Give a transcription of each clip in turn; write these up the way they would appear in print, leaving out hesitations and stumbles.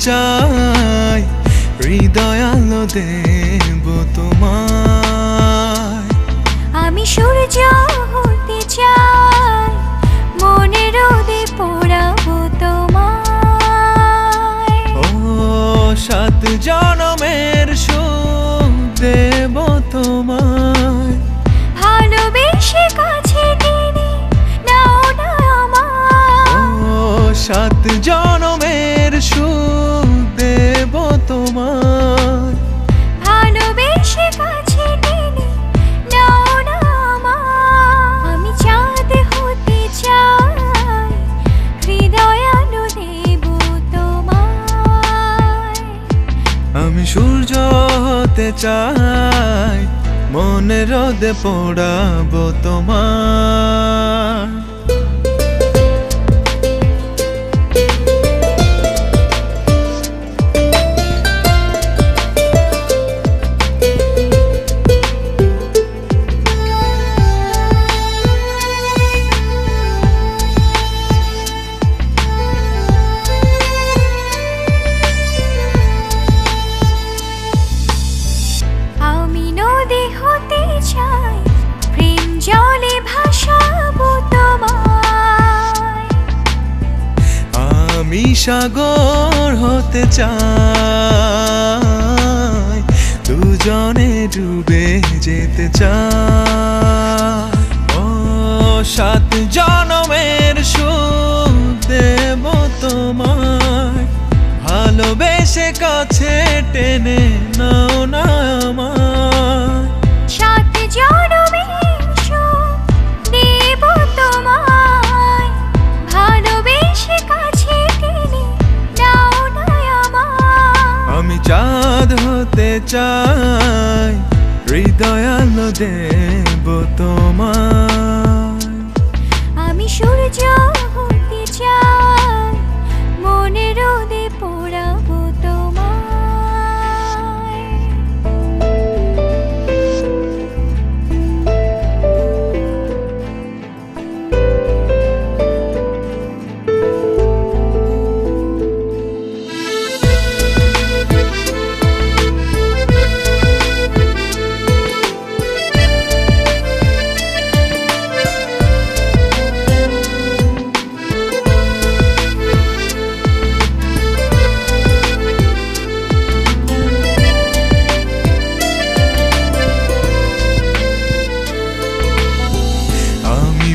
চাই, হৃদয় আলো দেব তোমায়। আমি সূর্য হতে চাই, মনে রোদে পোড়াবো তোমায়। ও 7 জনমের সুখ দেব তোমায়। ভালোবেসে কাছে টেনে নাও না আমায়। ও 7 জনমের সুখ দেব তোমায়। ভালোবেসে কাছে টেনে নাও না আমায়। আমি চাঁদ হতে চাই, হৃদয় আলো দেব তোমায়। আমি সূর্য হতে চাই, মনে রোদে পোড়াবো তোমায়। আমি নদী হতে চাই, প্রেম জলে ভাসাবো তোমায়। আমি সাগর হতে চাই, দুজনে ডুবে যেতে চাই। ও 7 জনমের সুখ দেব তোমায়। ভালোবেসে কাছে টেনে নাও না আমায়। 7 জনমের সুখ দেব তোমায়। ভালোবেসে কাছে টেনে নাও না আমায়। আমি চাঁদ হতে চাই, হৃদয় আলো দেব তোমায়। আমি সূর্য হতে চাই, মনে রোদে পোড়াবো তোমায়।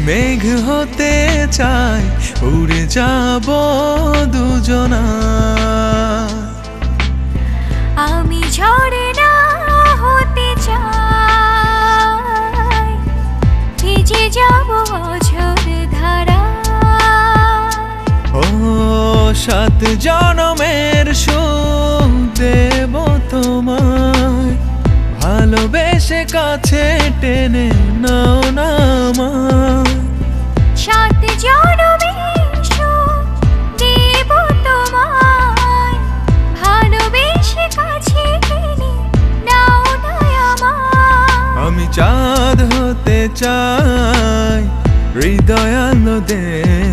মেঘ হতে চাই, উড়ে যাব দুজনায়। আমি ঝরে না হতে চাই, ভিজে যাব অঝোর ধারায়। ও 7 জনমের সুখ দেব তোমায়। ভালোবেসে কাছে টেনে নাও না আমায়। 7 জনমের সুখ দেব তোমায়। ভালোবেসে কাছে টেনে নাও না আমায়। আমি চাঁদ হতে চাই, হৃদয় আলো দেব